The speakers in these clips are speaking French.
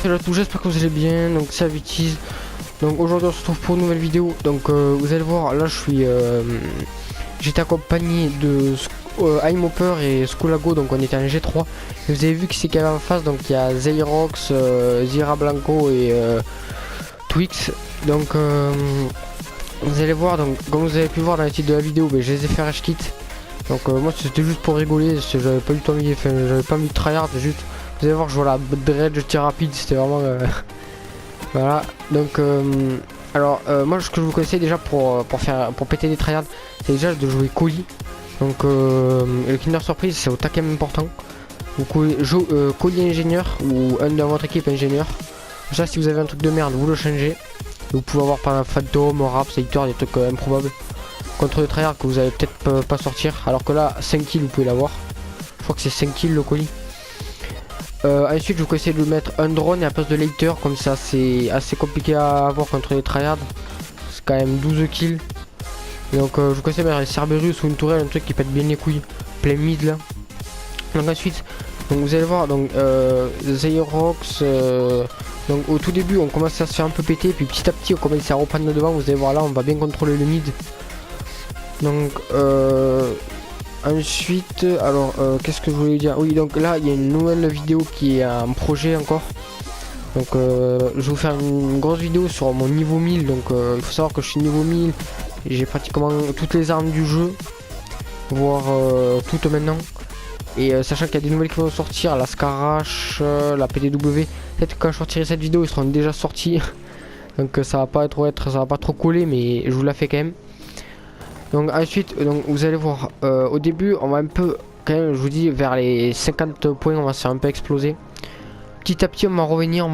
Hello à tous, j'espère que vous allez bien. Donc c'est Avitis. Donc aujourd'hui on se retrouve pour une nouvelle vidéo. Donc vous allez voir, là je suis j'étais accompagné de iMopper et Skulago, donc on était en G3. Et vous avez vu qui c'est qu'il y avait en face, donc il y a Zairox, Zira Blanco et Twix. Donc vous allez voir, donc comme vous avez pu voir dans le titre de la vidéo, je les ai fait rage kit. Donc moi c'était juste pour rigoler, j'avais pas eu le temps, j'avais pas mis de tryhard, juste vous allez voir, je vois la dread, je tire rapide, c'était vraiment voilà. Donc alors moi ce que je vous conseille déjà pour péter des tryhards, c'est déjà de jouer colis. Donc le Kinder Surprise c'est au taquet important. Vous pouvez jouer colis ingénieur ou un de votre équipe ingénieur. Ça, si vous avez un truc de merde, vous le changez. Vous pouvez avoir par exemple Phantom, Rap, Sator, des trucs improbables contre le tryhard que vous allez peut-être pas sortir. Alors que là 5 kills vous pouvez l'avoir. Je crois que c'est 5 kills le colis. Ensuite je vous conseille de mettre un drone et à place de later, comme ça c'est assez compliqué à avoir contre les tryhards. C'est quand même 12 kills. Et donc je vous conseille de mettre Cerberus ou une tourelle, un truc qui pète bien les couilles, plein mid là. Donc ensuite, donc vous allez voir, donc Zairox, donc au tout début on commence à se faire un peu péter, puis petit à petit on commence à reprendre devant. Vous allez voir là, on va bien contrôler le mid. Donc ensuite, alors qu'est-ce que je voulais dire? Oui, donc là il y a une nouvelle vidéo qui est un projet encore. Donc je vais vous faire une grosse vidéo sur mon niveau 1000. Donc il faut savoir que je suis niveau 1000. J'ai pratiquement toutes les armes du jeu, voire toutes maintenant. Et sachant qu'il y a des nouvelles qui vont sortir, la Scarache, la PDW. Peut-être que quand je sortirai cette vidéo ils seront déjà sortis. Donc ça va pas ça va pas trop coller, mais je vous la fais quand même. Donc ensuite, donc vous allez voir, au début on va un peu, quand même je vous dis, vers les 50 points on va se faire un peu exploser. Petit à petit on va revenir.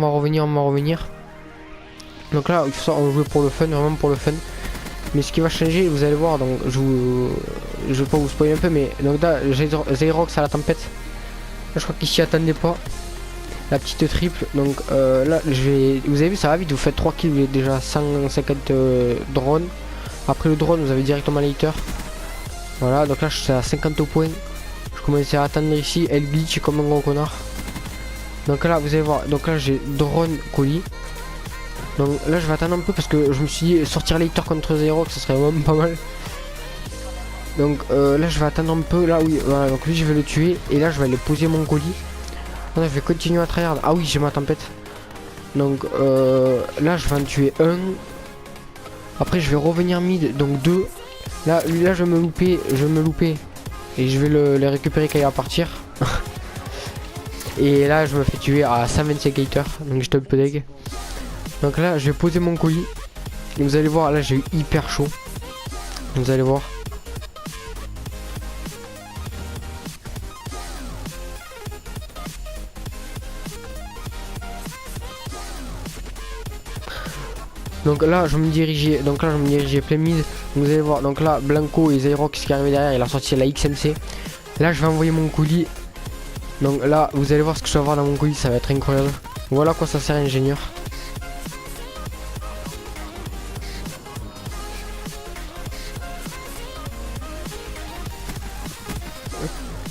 Donc là il faut ça, on joue pour le fun, vraiment pour le fun. Mais ce qui va changer, vous allez voir, donc je vais pas vous spoiler un peu, mais donc là Zairox à la tempête. Là, je crois qu'il s'y attendait pas. La petite triple, donc là vous avez vu, ça va vite, vous faites 3 kills, vous avez déjà 150 drones. Après le drone vous avez directement later. Voilà, donc là je suis à 50 points. Je commence à attendre ici, elle glitch comme un gros connard. Donc là vous allez voir, donc là j'ai drone colis. Donc là je vais attendre un peu parce que je me suis dit sortir later contre Zairox ça serait vraiment pas mal. Donc là je vais attendre un peu, là oui, voilà, donc lui je vais le tuer. Et là je vais aller poser mon colis. Là, je vais continuer à tryhard. Ah oui, j'ai ma tempête. Donc là je vais en tuer un. Après je vais revenir mid, donc 2. Là, lui là je vais me louper, et je vais le récupérer quand il va partir. Et là je me fais tuer à 125 haters, donc j'étais un peu deg. Donc là je vais poser mon colis. Et vous allez voir, là j'ai eu hyper chaud. Vous allez voir. Donc là je me dirigeais, plein mid. Vous allez voir, donc là Blanco et Zairox qui arrivent derrière, il a sorti la XMC. Là je vais envoyer mon colis. Donc là vous allez voir ce que je vais avoir dans mon colis, ça va être incroyable. Voilà quoi ça sert ingénieur.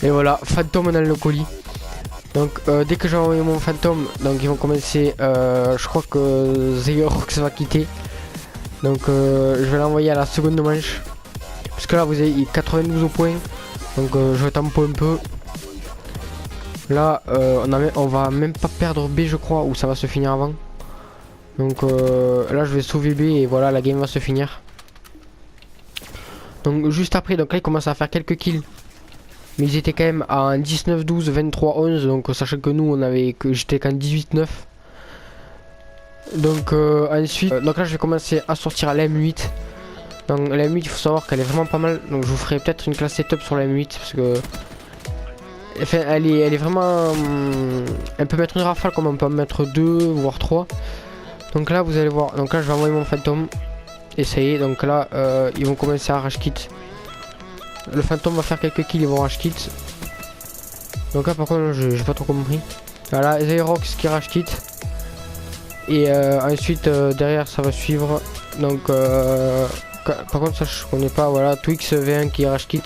Et voilà, Phantom dans le colis. Donc dès que j'ai envoyé mon Phantom, donc ils vont commencer, je crois que Zairox va quitter. Donc je vais l'envoyer à la seconde manche. Parce que là vous avez 92 points. Donc je vais tempo un peu. Là on va même pas perdre B je crois, ou ça va se finir avant. Donc là je vais sauver B et voilà, la game va se finir. Donc juste après, donc là il commence à faire quelques kills. Mais ils étaient quand même à 19, 12, 23, 11. Donc sachant que nous j'étais qu'en 18, 9. Donc ensuite, donc là je vais commencer à sortir à la M8. Donc la M8 il faut savoir qu'elle est vraiment pas mal. Donc je vous ferai peut-être une classe setup sur la M8 parce que enfin, elle est vraiment, elle peut mettre une rafale comme on peut en mettre 2 voire 3. Donc là vous allez voir, donc là je vais envoyer mon Phantom. Et ça y est, donc là ils vont commencer à rage kit. Le Phantom va faire quelques kills, ils vont rage kit. Donc là par contre j'ai pas trop compris. Voilà, Zairox qui rage kit. Et ensuite derrière ça va suivre. Donc par contre ça je connais pas. Voilà, Twix V1 qui rage kit.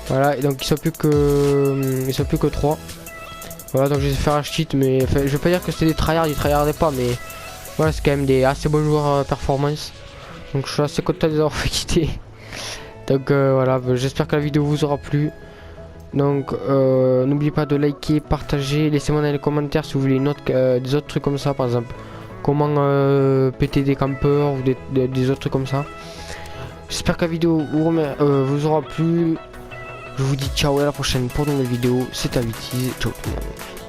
Voilà, et donc ils sont plus que 3. Voilà, donc j'ai fait un cheat, mais enfin, je vais pas dire que c'était des tryhards, ils tryhardaient pas, mais voilà, c'est quand même des assez bons joueurs performance. Donc je suis assez content de les avoir fait quitter. Donc voilà, j'espère que la vidéo vous aura plu. Donc n'oubliez pas de liker, partager, laissez-moi dans les commentaires si vous voulez des autres trucs comme ça, par exemple comment péter des campeurs ou des autres trucs comme ça. J'espère que la vidéo vous aura plu. Je vous dis ciao et à la prochaine pour de nouvelles vidéos. C'était Avitiz, ciao tout le monde.